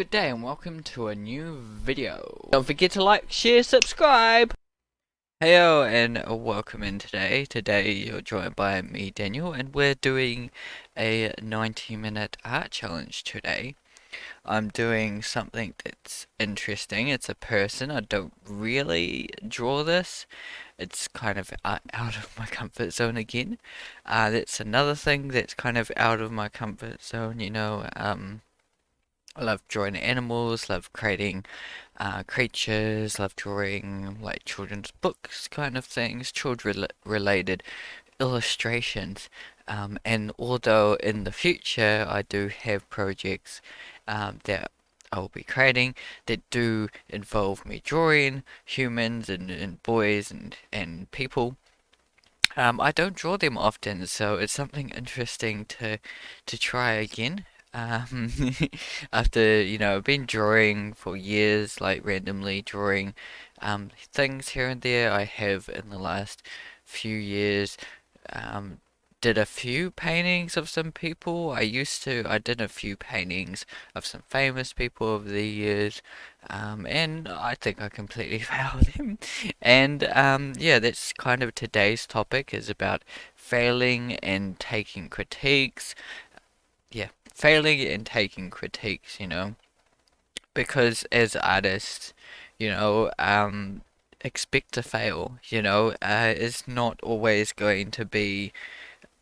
good day and welcome to a new video. Don't forget to like, share, subscribe! Heyo and welcome in today. Today you're joined by me, Daniel, and we're doing a 90-minute art challenge today. I'm doing something that's interesting. It's a person. I don't really draw this. It's kind of out of my comfort zone again. That's another thing that's kind of out of my comfort zone. I love drawing animals, love creating creatures, love drawing like children's books kind of things, children related illustrations. And although in the future I do have projects that I'll be creating that do involve me drawing humans and boys and people. I don't draw them often, so it's something interesting to try again. Um, After, I've been drawing for years, like randomly drawing things here and there. I have in the last few years um, did a few paintings of some people. I did a few paintings of some famous people over the years, and I think I completely failed them. And yeah, that's kind of today's topic is about failing and taking critiques. Yeah, failing and taking critiques, because as artists, you know, um, expect to fail, it's not always going to be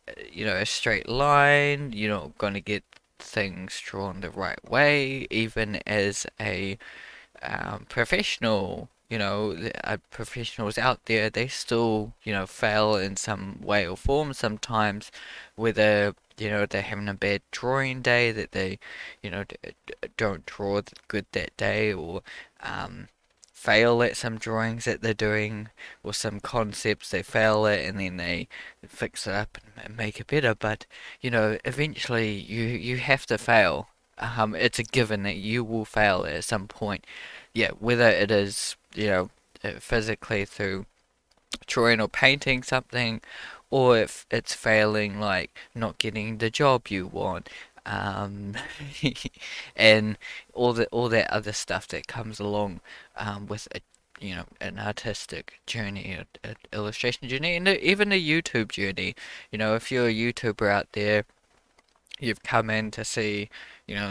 a straight line. You're not going to get things drawn the right way, even as a professional. Professionals out there, they still, fail in some way or form sometimes, whether, they're having a bad drawing day that they, don't draw good that day, or um, fail at some drawings that they're doing, or some concepts they fail at and then they fix it up and make it better. But, eventually you have to fail. It's a given that you will fail at some point. Yeah, whether it is, physically through drawing or painting something, or if it's failing, like not getting the job you want, um, and all that other stuff that comes along with an artistic journey, an illustration journey, and even a YouTube journey. If you're a YouTuber out there, you've come in to see,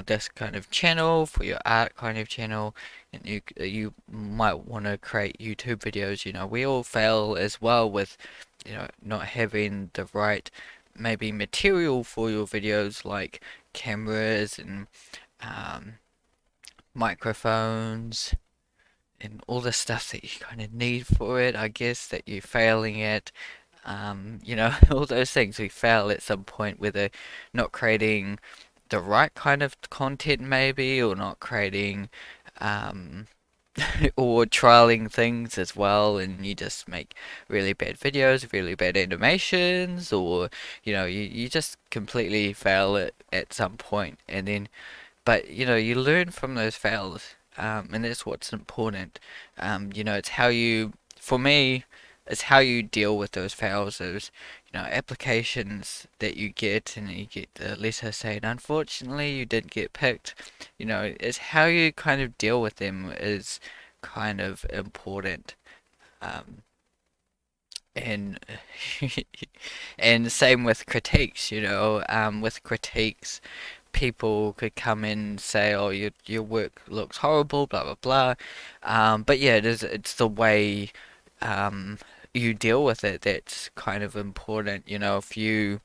this kind of channel for your art kind of channel, and you might want to create YouTube videos. We all fail as well with, not having the right maybe material for your videos, like cameras and um, microphones and all the stuff that you kind of need for it, I guess, that you're failing at. All those things we fail at some point, whether not creating the right kind of content maybe, or not creating, um, or trialing things as well, and you just make really bad videos, really bad animations, or, you just completely fail at some point, and then but you learn from those fails, and that's what's important. It's how you, for me, it's how you deal with those fails, those applications that you get, and you get the letter saying, unfortunately, you didn't get picked. It's how you kind of deal with them is kind of important. Um, and and same with critiques, with critiques people could come in and say, "Oh, your work looks horrible," blah blah blah. But yeah, it's the way um, you deal with it that's kind of important. If you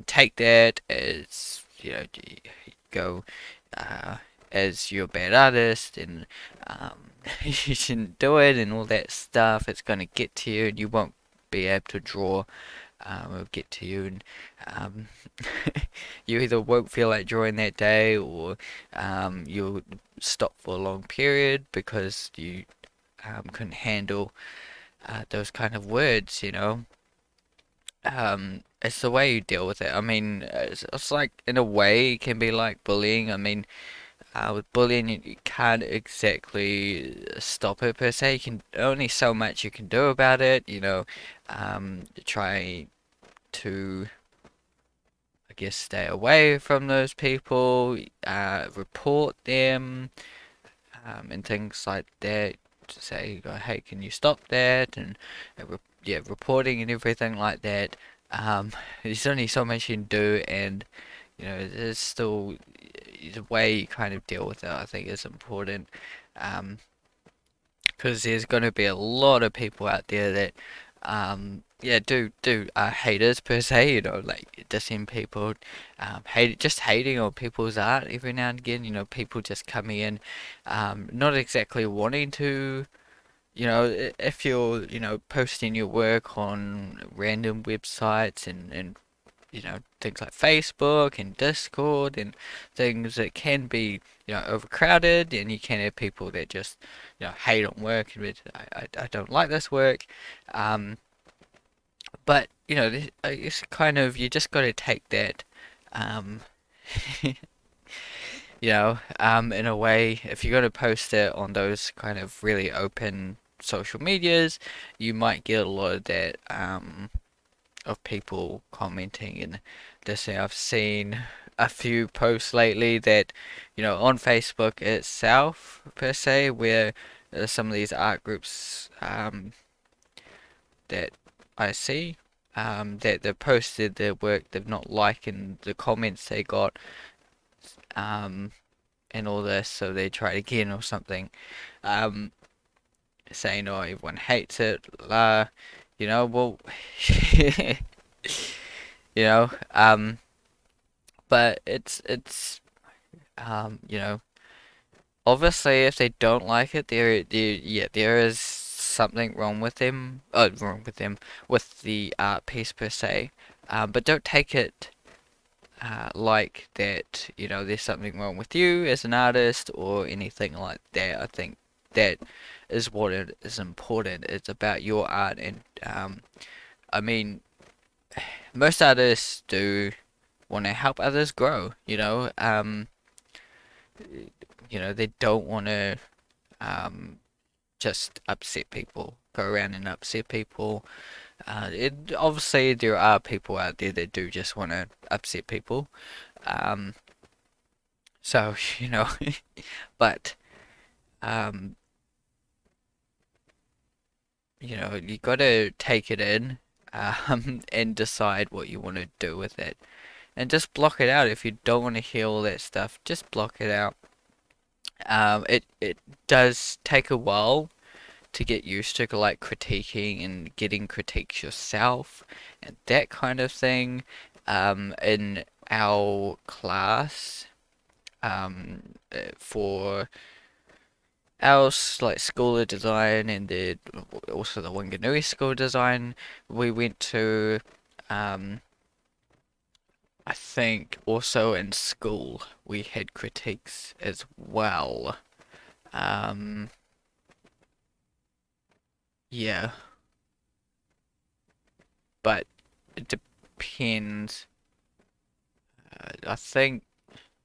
take that as go as you're a bad artist and you shouldn't do it and all that stuff, it's going to get to you and you won't be able to draw. Will get to you, and um, you either won't feel like drawing that day, or you'll stop for a long period because you couldn't handle those kind of words. It's the way you deal with it. I mean, it's like, in a way, it can be like bullying. I mean, with bullying, you can't exactly stop it per se. You can only so much you can do about it. Try to, I guess stay away from those people, report them, and things like that. To say, go, hey, can you stop that? And yeah, reporting and everything like that. Um, there's only so much you can do, and there's still the way you kind of deal with it, I think, is important. Um, because there's going to be a lot of people out there that yeah, do haters per se, like dissing people, just hating on people's art every now and again. People just coming in, not exactly wanting to. If you're posting your work on random websites and things like Facebook and Discord and things that can be, overcrowded, and you can have people that just, hate on work and I don't like this work. Um, but, it's kind of, you just got to take that, um, in a way, if you're going to post it on those kind of really open social medias, you might get a lot of that, of people commenting and just say I've seen a few posts lately that on Facebook itself per se where some of these art groups that I see that they've posted their work they've not liked and the comments they got um and all this, so they try it again or something, um saying oh everyone hates it, well you know but it's obviously if they don't like it, there is something wrong with them, with the art piece per se, but don't take it like that, there's something wrong with you as an artist or anything like that. I think that is what it is important. It's about your art, and I mean, most artists do want to help others grow, they don't want to um, just upset people, go around and upset people. Obviously, there are people out there that do just want to upset people. Um, so, but, um, you got to take it in, and decide what you want to do with it. And just block it out if you don't want to hear all that stuff. Just block it out. It does take a while to get used to like critiquing and getting critiques yourself and that kind of thing. In our class, for our like School of Design and also the Wanganui School of Design, we went to, um, I think also in school we had critiques as well. Um, yeah, but it depends. I think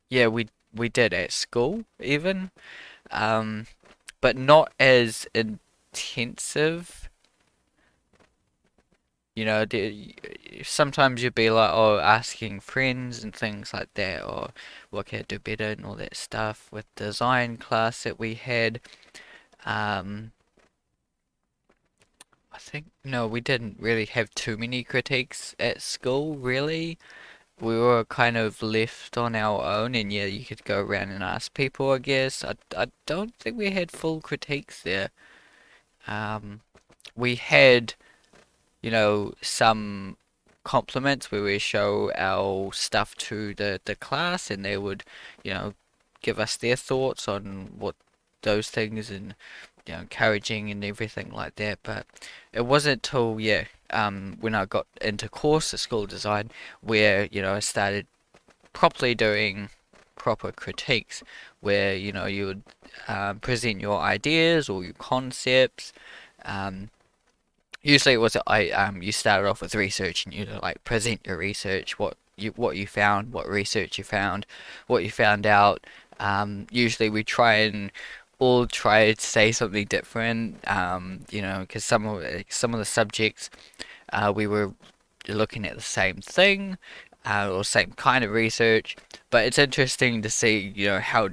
yeah, we did at school even, um, but not as intensive. Sometimes you'd be like, oh, asking friends and things like that, or what can I do better and all that stuff with design class that we had. Um, I think no, we didn't really have too many critiques at school, really. We were kind of left on our own, and yeah, you could go around and ask people, I guess. I don't think we had full critiques there. Um, we had, some compliments where we show our stuff to the class, and they would, you know, give us their thoughts on what those things and encouraging and everything like that. But it wasn't till yeah, when I got into course at School of Design where I started properly doing proper critiques, where you would present your ideas or your concepts. Um, Usually it was you started off with research and you like present your research, what you found, what research you found, what you found out. Usually we all try to say something different, because some of the subjects we were looking at the same thing, or same kind of research, but it's interesting to see, how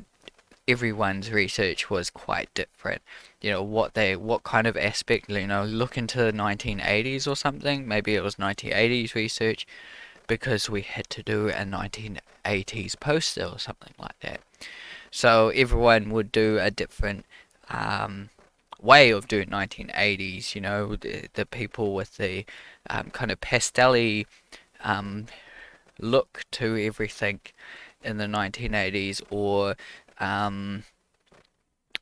everyone's research was quite different. What kind of aspect, look into the 1980s or something. Maybe it was 1980s research because we had to do a 1980s poster or something like that. So everyone would do a different um, way of doing 1980s. The people with the kind of pastel-y um, look to everything in the 1980s, or um,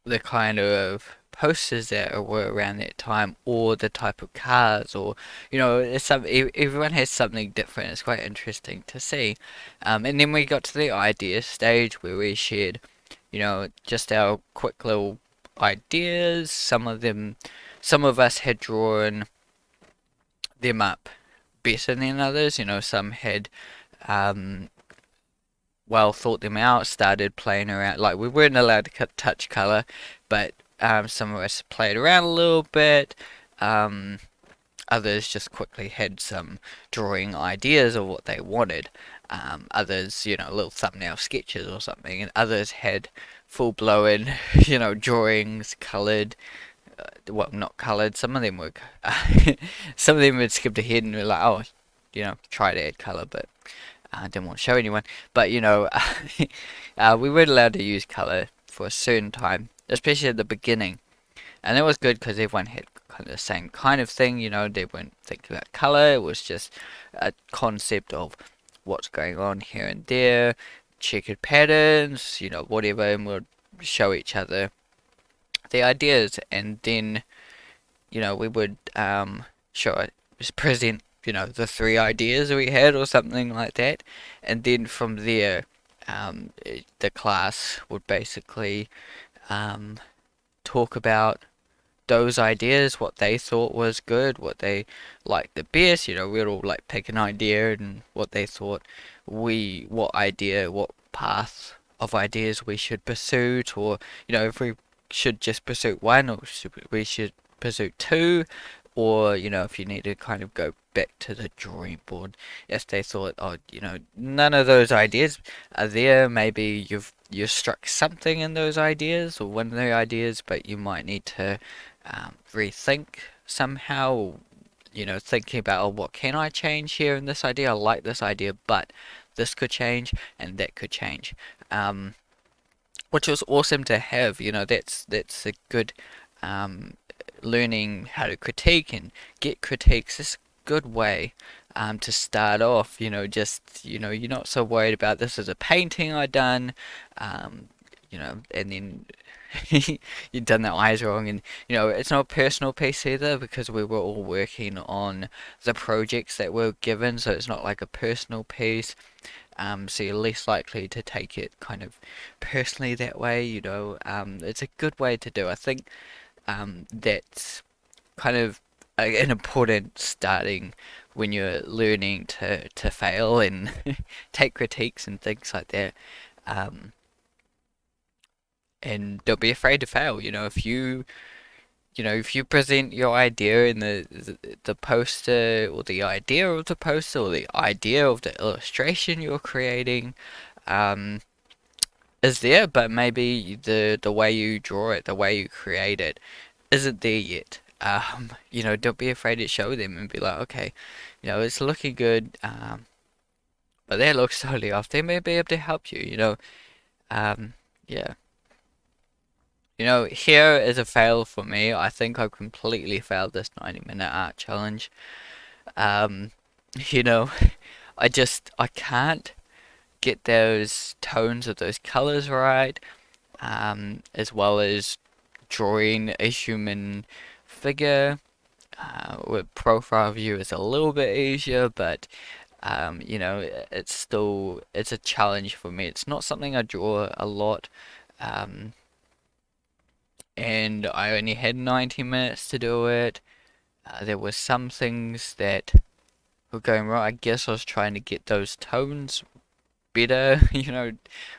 the kind of posters that were around that time, or the type of cars, or everyone has something different. It's quite interesting to see. And then we got to the idea stage where we shared, just our quick little ideas. Some of us had drawn them up better than others. Some had um, well thought them out, started playing around. Like, we weren't allowed to touch color, but some of us played around a little bit. Um, Others just quickly had some drawing ideas of what they wanted. Others, little thumbnail sketches or something, and others had full-blown, drawings, colored. Well, not colored. Some of them were, some of them had skipped ahead and were like, oh, try to add color, but I didn't want to show anyone. But we weren't allowed to use color for a certain time, especially at the beginning. And it was good because everyone had kind of the same kind of thing. They weren't thinking about color. It was just a concept of what's going on here and there, checkered patterns, whatever, and we'll show each other the ideas, and then we would show it, just present, the three ideas we had or something like that, and then from there, the class would basically um, talk about those ideas, what they thought was good, what they liked the best. We'd all like pick an idea and what they thought what path of ideas we should pursue, or if we should just pursue one, or we should pursue two, or if you need to kind of go back to the drawing board if they thought, oh, none of those ideas are there. Maybe you've struck something in those ideas or one of the ideas, but you might need to rethink somehow. Thinking about, oh, what can I change here in this idea? I like this idea, but this could change and that could change. Which was awesome to have. That's a good learning how to critique and get critiques. It's a good way to start off. You're not so worried about, this is a painting I done, and then you've done the eyes wrong, and it's not a personal piece either, because we were all working on the projects that were given, so it's not like a personal piece. So you're less likely to take it kind of personally that way. It's a good way to do. I think that's kind of an important starting when you're learning to fail and take critiques and things like that. Um, and don't be afraid to fail. If you present your idea in the poster, or the idea of the poster, or the idea of the illustration you're creating, um, is there, but maybe the way you draw it, the way you create it, isn't there yet. Don't be afraid to show them and be like, okay, it's looking good, but that looks totally off. They may be able to help you. Yeah. Here is a fail for me. I think I've completely failed this 90-minute art challenge. Um, you know, I can't get those tones of those colors right, as well as drawing a human figure. With profile view is a little bit easier, but it's a challenge for me. It's not something I draw a lot. Um, and I only had 90 minutes to do it. There were some things that were going wrong. I guess I was trying to get those tones better,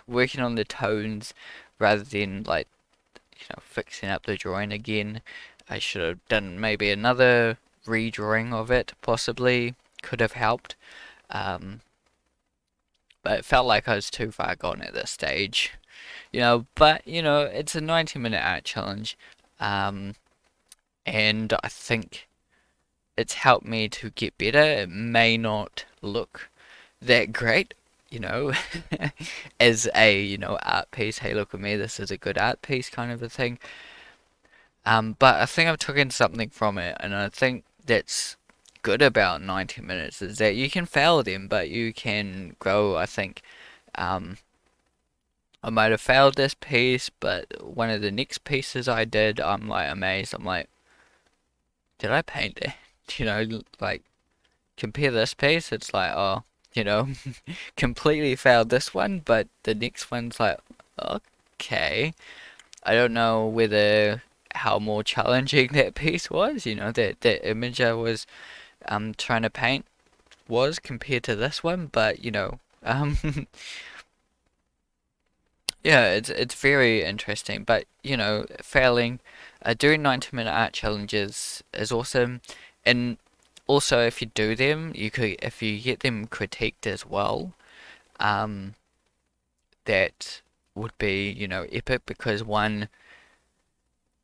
working on the tones rather than like, fixing up the drawing again. I should have done maybe another redrawing of it, possibly. Could have helped. Um, but it felt like I was too far gone at this stage. But it's a 90-minute art challenge, um, and I think it's helped me to get better. It may not look that great, you know, as a art piece. Hey, look at me, this is a good art piece, kind of a thing. But I think I've taken something from it, and I think that's good about 90 minutes is that you can fail them, but you can grow. I think I might have failed this piece, but one of the next pieces I did, I'm like amazed. I'm like, did I paint it? Like compare this piece, it's like, oh, completely failed this one, but the next one's like, okay. I don't know whether how more challenging that piece was, that image I was trying to paint was compared to this one, but yeah, it's very interesting. But failing, doing 90-minute art challenges is awesome, and also if you do them, if you get them critiqued as well, um, that would be epic because one,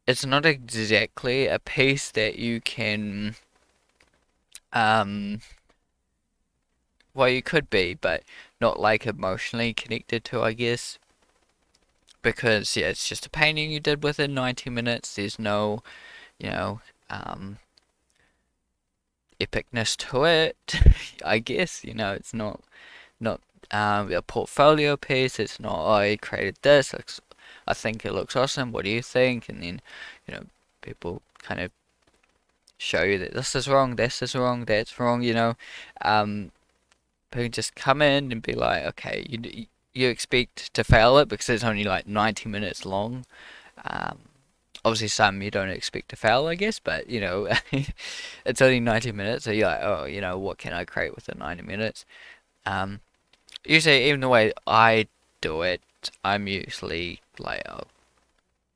it's not exactly a piece that you can um, well, you could be, but not like emotionally connected to, I guess. Because yeah, it's just a painting you did within 90 minutes. There's no, you know, um, epicness to it. I guess it's not a portfolio piece. It's not, oh, I created this. I think it looks awesome. What do you think? And then you know people kind of show you that this is wrong, this is wrong, that's wrong. Um, People just come in and be like, okay, you expect to fail it because it's only like 90 minutes long. Um, Obviously some you don't expect to fail, I guess, but it's only 90 minutes, so you're like, oh, what can I create within 90 minutes? Um, Usually, even the way I do it, I'm usually like,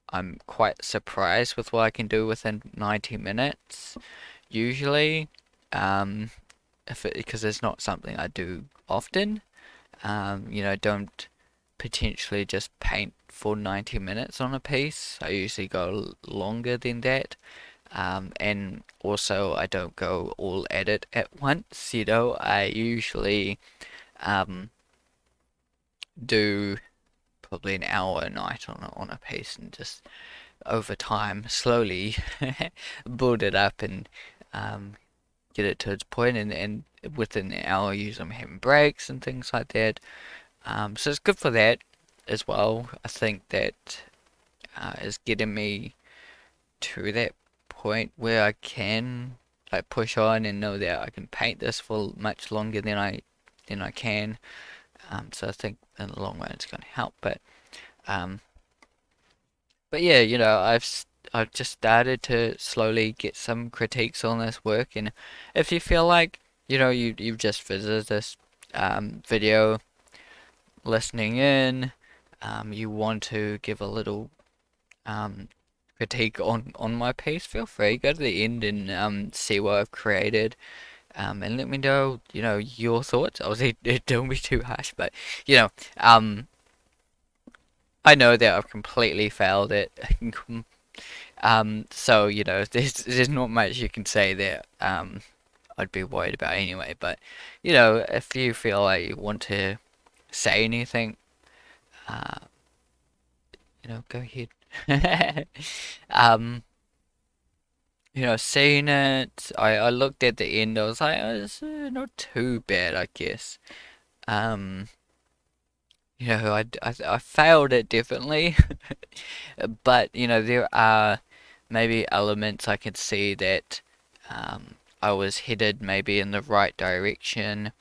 I'm quite surprised with what I can do within 90 minutes, usually, um, because it's not something I do often. Don't potentially just paint for 90 minutes on a piece. I usually go longer than that. And also I don't go all at it at once, I usually um, do probably an hour a night on a piece and just over time slowly build it up and um, get it to its point and within an hour usually I'm having breaks and things like that. So it's good for that as well. I think that is getting me to that point where I can like push on and know that I can paint this for much longer than I can. So I think in the long run it's going to help. Um, but yeah, I've just started to slowly get some critiques on this work, and if you feel like you've just visited this video, listening in, you want to give a little um, critique on my piece, feel free. Go to the end and see what I've created. And let me know, your thoughts. Obviously, don't be too harsh, but um, I know that I've completely failed it. So there's not much you can say that I'd be worried about anyway. But if you feel like you want to say anything, uh, go ahead. Um, Seeing it, I looked at the end, I was like, oh, it's not too bad, I guess. Um, I failed it definitely, but there are maybe elements I can see that I was headed maybe in the right direction.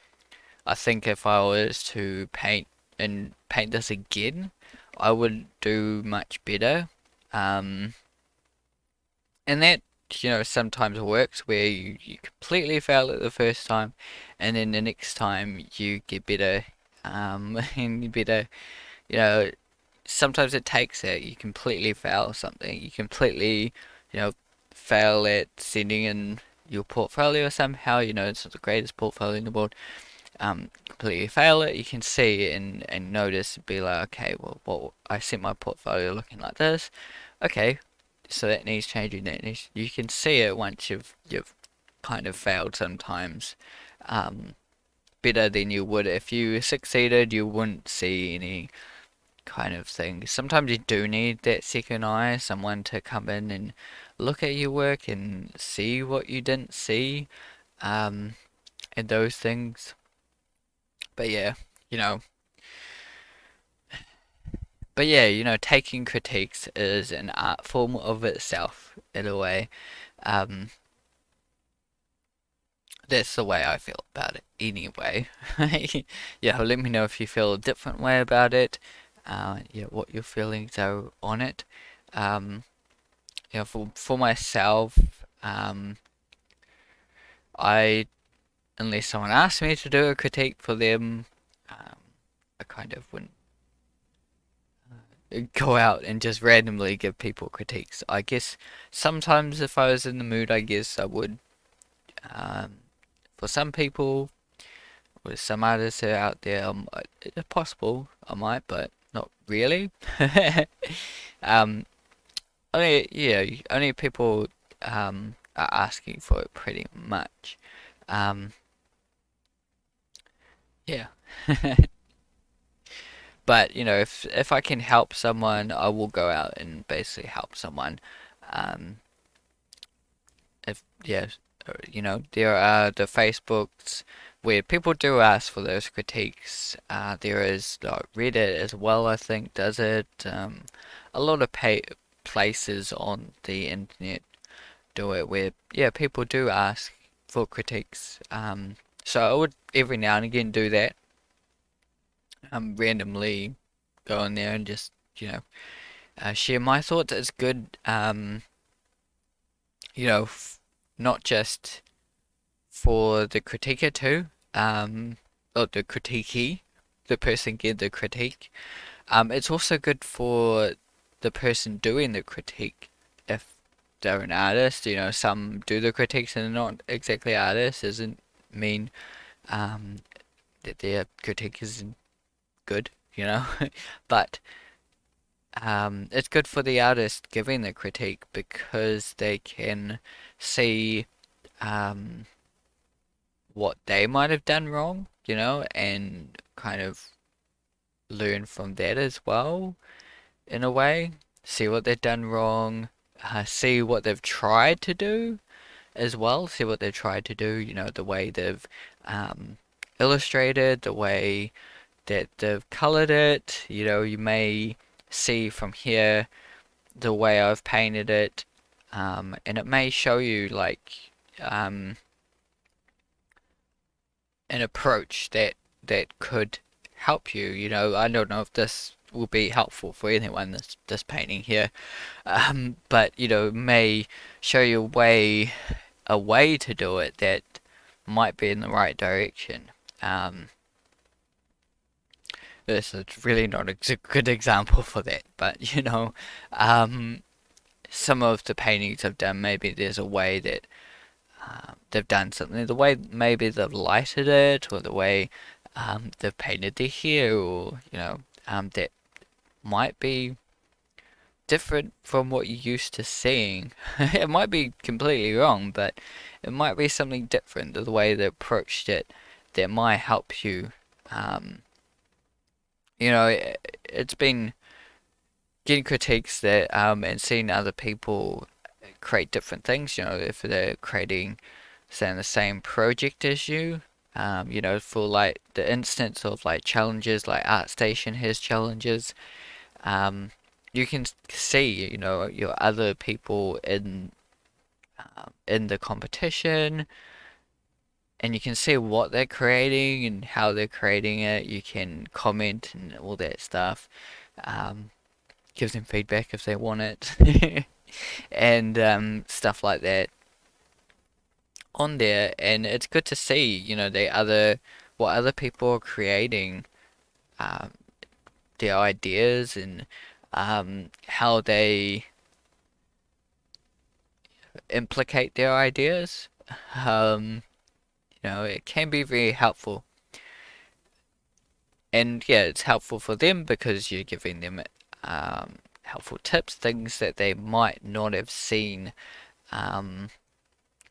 I think if I was to paint this again, I would do much better. Um, and that sometimes works where you completely fail it the first time, and then the next time you get better. And you better, you know, sometimes it takes it. You completely fail something. You completely, you know, fail at sending in your portfolio somehow. It's not the greatest portfolio in the world. completely fail it, you can see and notice, be like, okay, well, I see my portfolio looking like this. Okay, so that needs changing. You can see it once you've kind of failed sometimes. Um, Better than you would if you succeeded. You wouldn't see any kind of thing. Sometimes you do need that second eye, someone to come in and look at your work and see what you didn't see, um, and those things. But yeah, you know, taking critiques is an art form of itself in a way. Um, that's the way I feel about it anyway. Yeah, let me know if you feel a different way about it. Yeah, what your feelings are on it. Um, for myself, I unless someone asked me to do a critique for them, I kind of wouldn't go out and just randomly give people critiques. I guess sometimes if I was in the mood, I guess I would. Um, for some people, with some artists that are out there, it's possible I might, but not really. um, only people are asking for it pretty much. Um, yeah. But if I can help someone, I will go out and basically help someone. Um, if yeah, there are the Facebooks where people do ask for those critiques. There is like Reddit as well, I think, does it. A lot of places on the internet do it where people do ask for critiques. So I would every now and again do that. Randomly go in there and just share my thoughts. It's good. Not just for the critiquer too, or the critiquee, the person getting the critique. It's also good for the person doing the critique if they're an artist. Some do the critiques and they're not exactly artists. Doesn't mean um, that their critique isn't good, but it's good for the artist giving the critique because they can see um, what they might have done wrong, and kind of learn from that as well, in a way. See what they've done wrong, see what they've tried to do as well, see what they've tried to do, the way they've um, illustrated, the way that they've colored it. You may see from here the way I've painted it, and it may show you like um, an approach that could help you. I don't know if this will be helpful for anyone. This painting here, but may show you a way to do it that might be in the right direction. Um, this is really not a good example for that, but um, some of the paintings I've done, maybe there's a way that they've done something, the way maybe they've lighted it, or the way they've painted their hair, or that might be different from what you're used to seeing. It might be completely wrong, but it might be something different, the way they approached it, that might help you. Um, it's been getting critiques that and seeing other people create different things. If they're creating, say, the same project as you. For like the instance of like challenges, like ArtStation has challenges. Um, you can see, your other people in the competition, and you can see what they're creating and how they're creating it. You can comment and all that stuff. Um, give them feedback if they want it, and stuff like that on there. And it's good to see, what other people are creating, um, their ideas, and how they implicate their ideas. It can be very helpful. and yeah, it's helpful for them because you're giving them helpful tips, things that they might not have seen, um,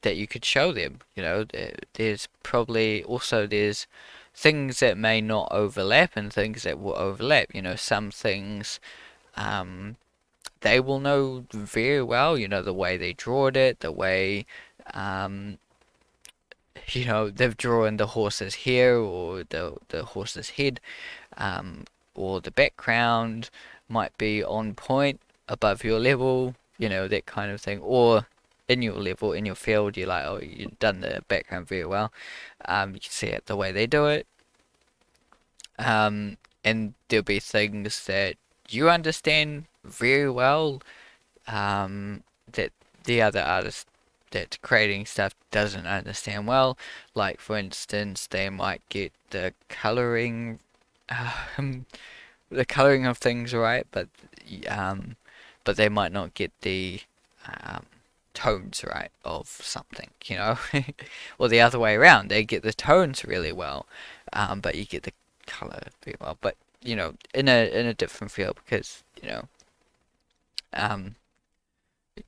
that you could show them. You know, there's probably also there's things that may not overlap and things that will overlap. You know, some things um, they will know very well. You know, the way they drawed it, the way um, you know they've drawn the horse's hair or the horse's head, um, or the background might be on point above your level, you know, that kind of thing. Or in your level, in your field, you're like, oh, you've done the background very well. You can see it the way they do it. And there'll be things that you understand very well, that the other artist that's creating stuff doesn't understand well. Like, for instance, they might get um, the coloring of things right, um, but they might not get the um, tones right of something, you know, or the other way around. They get the tones really well, but you get the color very well. But you know, in a different field because you know, um,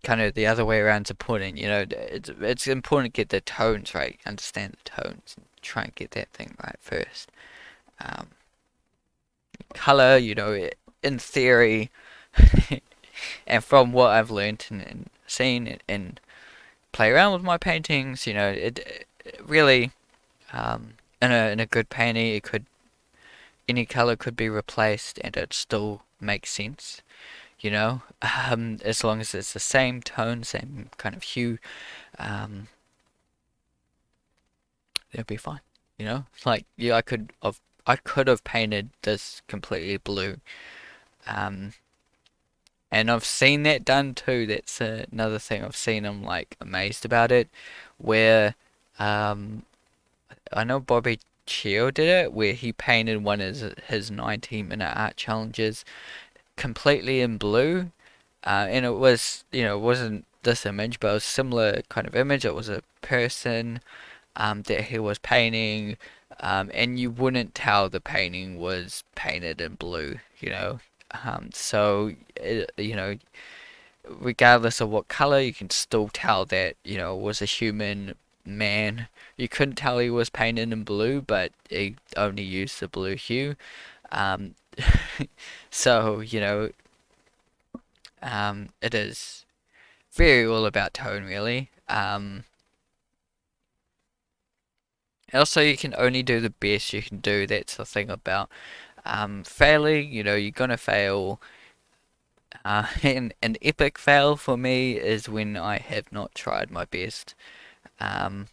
kind of the other way around's important. You know, it's important to get the tones right, understand the tones, and try and get that thing right first. Um, Color, you know, in theory, and from what I've learned and seen and play around with my paintings, you know, it really, in a good painting, it could any color could be replaced and it still makes sense. You know, as long as it's the same tone, same kind of hue, um, it'll be fine. You know, like yeah, I could have painted this completely blue, um, and I've seen that done too. That's another thing I've seen. I'm like amazed about it. Where um, I know Bobby Chio did it, where he painted one of his 90-minute art challenges completely in blue, and it was it wasn't this image, but it was a similar kind of image. It was a person that he was painting, and you wouldn't tell the painting was painted in blue. You know, so you know regardless of what color, you can still tell that, it was a human man. You couldn't tell he was painted in blue, but he only used the blue hue. Um, so, it is very all about tone, really. Also, you can only do the best you can do. That's the thing about failing. You're gonna fail. An epic fail for me is when I have not tried my best, um,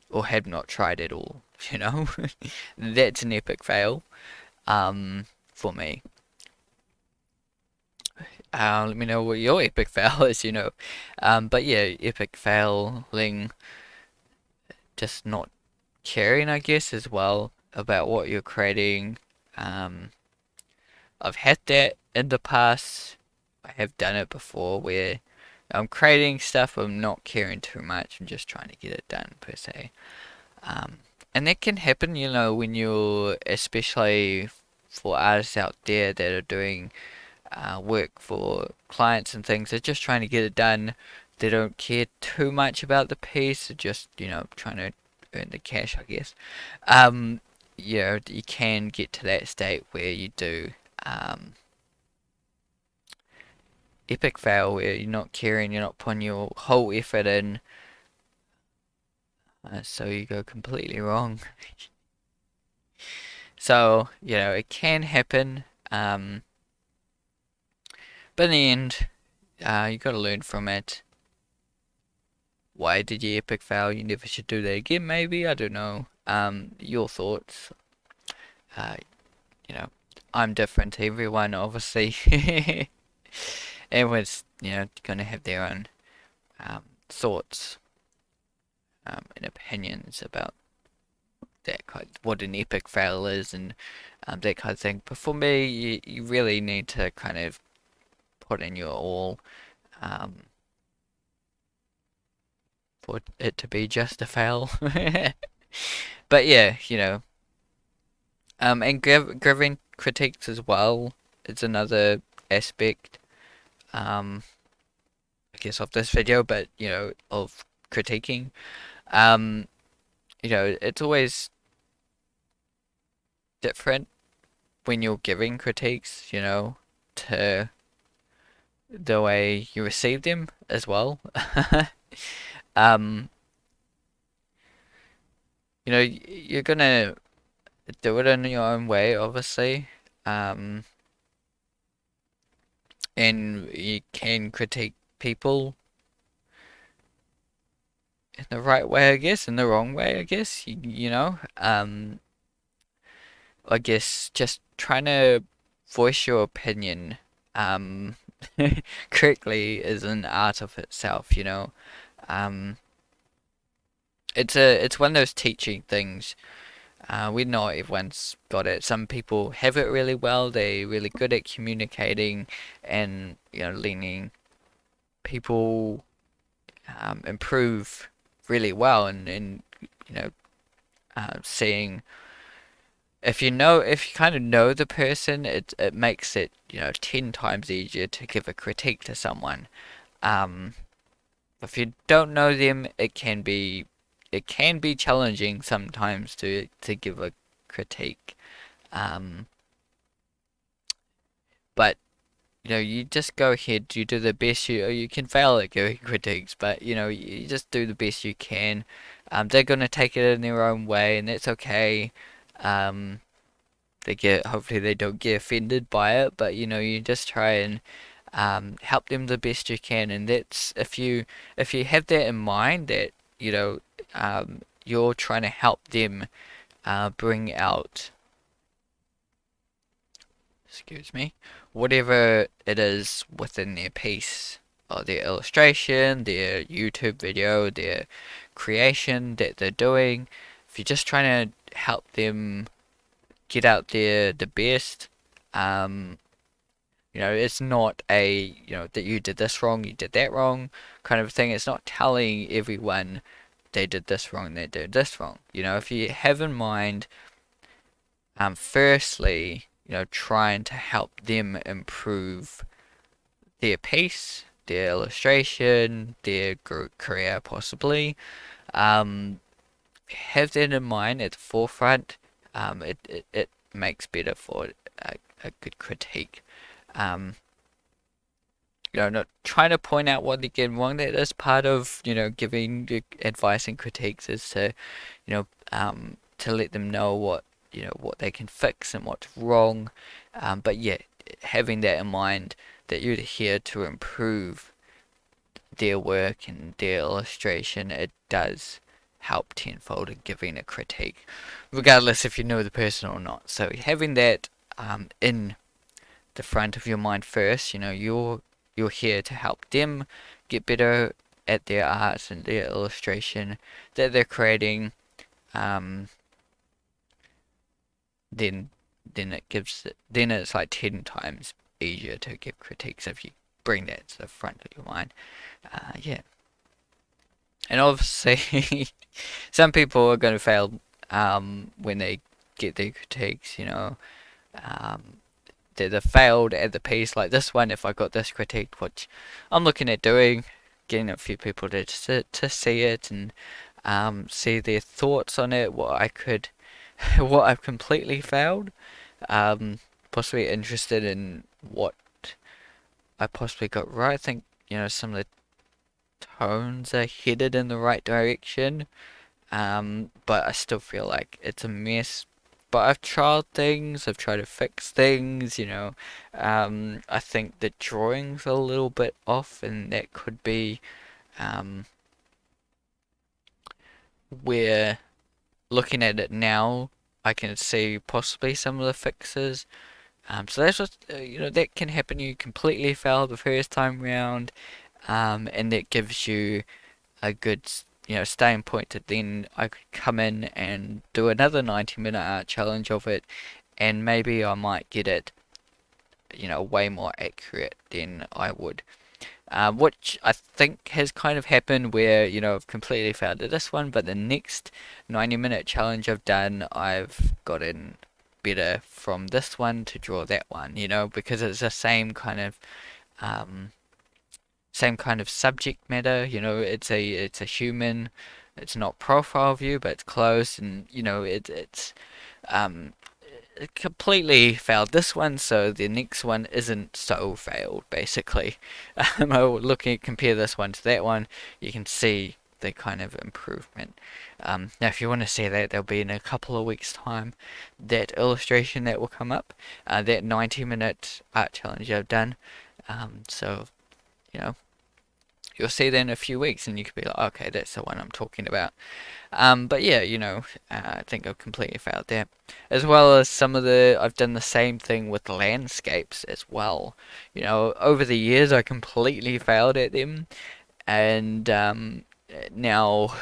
or have not tried at all. You know, that's an epic fail, for me. Let me know what your epic fail is. But yeah, epic failing, just not caring, I guess, as well about what you're creating. Um, I've had that in the past. I have done it before where I'm creating stuff, I'm not caring too much. I'm just trying to get it done per se. Um, and that can happen, when you're, especially for artists out there that are doing work for clients and things. They're just trying to get it done. They don't care too much about the piece. They're just, trying to earn the cash, I guess. Um, you can get to that state where you do um, epic fail, where you're not caring, you're not putting your whole effort in, so you go completely wrong. So, it can happen, but in the end, you got to learn from it. Why did you epic fail? You never should do that again, maybe? I don't know. Your thoughts. Uh, you know, I'm different to everyone, obviously. Everyone's, gonna have their own thoughts, and opinions about that kind, what an epic fail is, and that kind of thing. But for me, you really need to kind of put in your all, um, for it to be just a fail. But yeah, And giving critiques as well is another aspect, um, I guess of this video, but of critiquing. Um, it's always different when you're giving critiques, to the way you receive them as well. Um, you're gonna do it in your own way, obviously. Um, and you can critique people in the right way, I guess, in the wrong way, I guess. I guess just trying to voice your opinion, um, correctly is an art of itself. Um, it's one of those teaching things. We know everyone's got it. Some people have it really well. They're really good at communicating and letting people improve really well, and seeing if you kind of know the person, it makes it 10 times easier to give a critique to someone. Um, if you don't know them, it can be challenging sometimes to give a critique. Um, but you just go ahead, you do the best you can fail at giving critiques, but you just do the best you can. They're gonna take it in their own way, and that's okay. Um, hopefully they don't get offended by it, but you just try and help them the best you can, and that's if you have that in mind that you're trying to help them bring out, excuse me, whatever it is within their piece or their illustration, their YouTube video, their creation that they're doing. If you're just trying to help them get out there the best, um, it's not that you did this wrong, you did that wrong kind of thing. It's not telling everyone they did this wrong, they did this wrong. If you have in mind, firstly, trying to help them improve their piece, their illustration, their career possibly. Have that in mind at the forefront. It makes better for a good critique. Um, not trying to point out what they get wrong. That is part of, giving advice and critiques is to let them know what they can fix and what's wrong. But yeah, having that in mind that you're here to improve their work and their illustration, it does help tenfold in giving a critique, regardless if you know the person or not. So having that in the front of your mind first, you're here to help them get better at their art and their illustration that they're creating. Um, then then it's like 10 times easier to give critiques if you bring that to the front of your mind. Yeah. And obviously, some people are going to fail when they get their critiques, um, they're failed at the piece. Like this one, if I got this critique, which I'm looking at doing, getting a few people to see it and see their thoughts on it, what I could, what I've completely failed, possibly interested in what I possibly got right. I think, some of the tones are headed in the right direction. But I still feel like it's a mess. But I've tried things, I've tried to fix things, I think the drawing's a little bit off, and that could be um, where looking at it now, I can see possibly some of the fixes. So that's what, that can happen. You completely fail the first time round, and that gives you a good starting point to then I could come in and do another 90-minute art challenge of it, and maybe I might get it way more accurate than I would, which I think has kind of happened where I've completely failed at this one, but the next 90-minute challenge I've done, I've gotten better from this one to draw that one, you know, because it's the um, same kind of subject matter, you know, it's a human, it's not profile view, but it's close, and you know, um, it completely failed this one, so the next one isn't so failed, basically. Looking compare this one to that one, you can see the kind of improvement. Now, if you want to see that, there'll be in a couple of weeks' time that illustration that will come up, that 90-minute art challenge I've done. So, you know, you'll see that in a few weeks, and you could be like, okay, that's the one I'm talking about. But yeah, you know, I think I've completely failed there. As well as I've done the same thing with landscapes as well. You know, over the years I completely failed at them, and now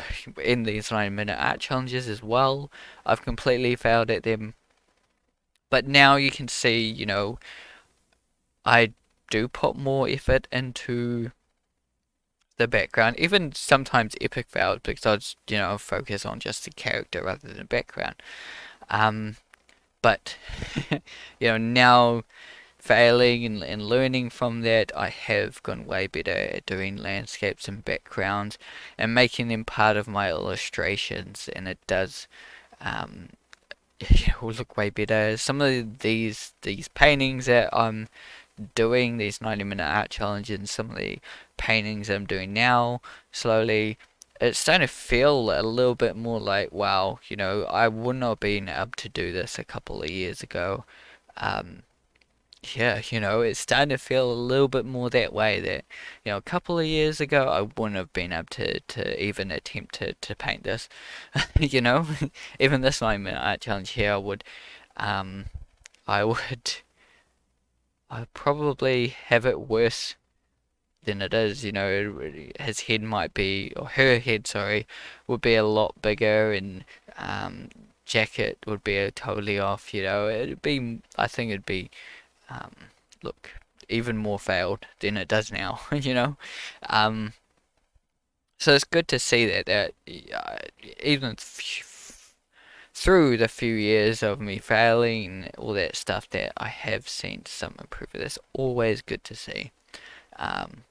in these 9-minute art challenges as well, I've completely failed at them. But now you can see, you know, I do put more effort into the background, even sometimes epic fails because I just, you know, focus on just the character rather than the background. Um, but you know, now failing and learning from that, I have gone way better at doing landscapes and backgrounds and making them part of my illustrations, and it does um, look way better. Some of these paintings that I'm doing, these 90-minute art challenges, and some of the paintings I'm doing now slowly, it's starting to feel a little bit more like, wow, you know, I would not have been able to do this a couple of years ago. Um, yeah, you know, it's starting to feel a little bit more that way that, you know, a couple of years ago I wouldn't have been able to even attempt to paint this. You know, even this 90-minute art challenge here, um, I would, I probably have it worse than it is. You know, his head might be, or her head, sorry, would be a lot bigger, and jacket would be totally off. You know, I think it'd be, um, look, even more failed than it does now. You know, um, so it's good to see that even through the few years of me failing and all that stuff, that I have seen some improvement. It's always good to see. Um,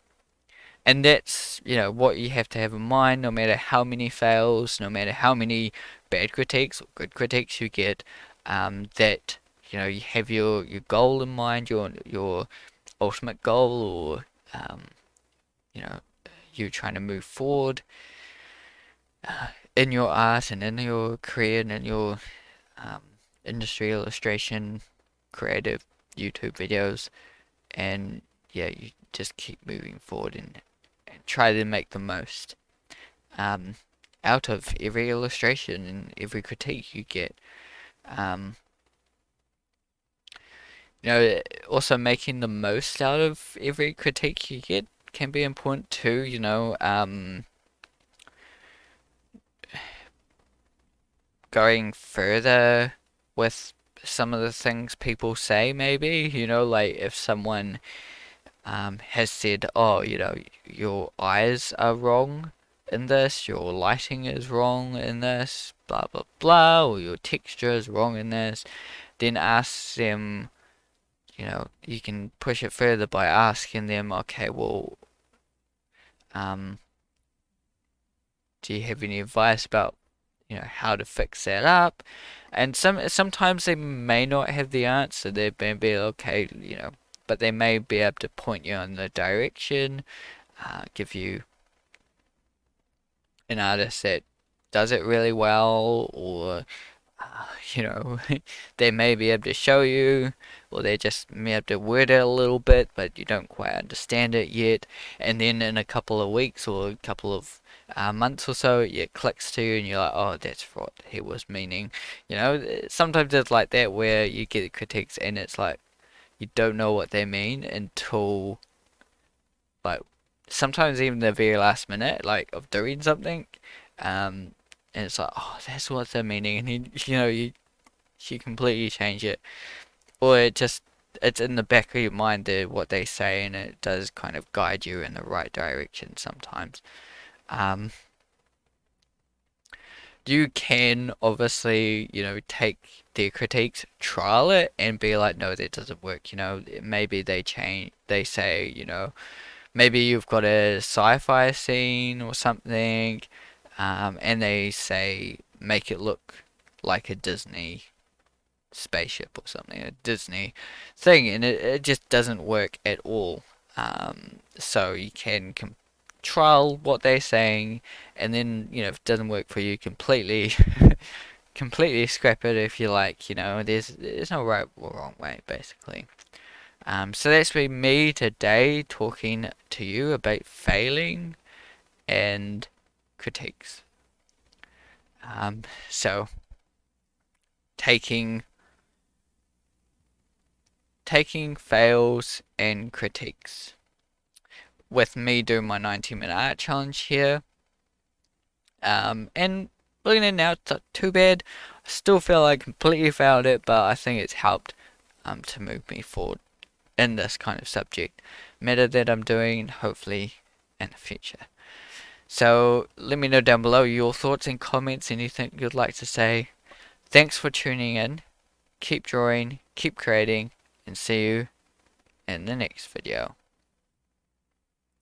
And that's, you know, what you have to have in mind, no matter how many fails, no matter how many bad critiques or good critiques you get, that, you know, you have your goal in mind, your ultimate goal, or, you know, you trying to move forward in your art and in your career and in your um, industry, illustration, creative YouTube videos, and yeah, you just keep moving forward and try to make the most um, out of every illustration and every critique you get. Um, you know, also making the most out of every critique you get can be important too. You know, going further with some of the things people say, maybe. You know, like if someone has said, oh, you know, your eyes are wrong in this, your lighting is wrong in this, blah blah blah, or your texture is wrong in this, then ask them, you know, you can push it further by asking them, okay, well, um, do you have any advice about, you know, how to fix that up? And sometimes they may not have the answer. They may be okay, you know, but they may be able to point you in the direction, give you an artist that does it really well, or you know, they may be able to show you, or they just may have to word it a little bit, but you don't quite understand it yet. And then in a couple of weeks or a couple of months or so, it clicks to you, and you're like, oh, that's what he was meaning. You know, sometimes it's like that where you get critiques, and it's like you don't know what they mean until like sometimes even the very last minute, like of doing something, um, and it's like, oh, that's what they're meaning, and you know, you completely change it, or it's in the back of your mind what they say, and it does kind of guide you in the right direction sometimes. Um, you can obviously, take their critiques, trial it, and be like, no, that doesn't work. Maybe they change, they say, maybe you've got a sci-fi scene or something, and they say, make it look like a Disney spaceship or something, a Disney thing, and it just doesn't work at all. So you can trial what they're saying, and then if it doesn't work for you, completely completely scrap it if you like. There's no right or wrong way, basically. So that's been me today talking to you about failing and critiques. So taking fails and critiques. With me doing my 90-minute art challenge here. And looking at it now, it's not too bad. I still feel like I completely failed it, but I think it's helped to move me forward in this kind of subject matter that I'm doing, hopefully in the future. So let me know down below your thoughts and comments, anything you'd like to say. Thanks for tuning in. Keep drawing, keep creating, and see you in the next video.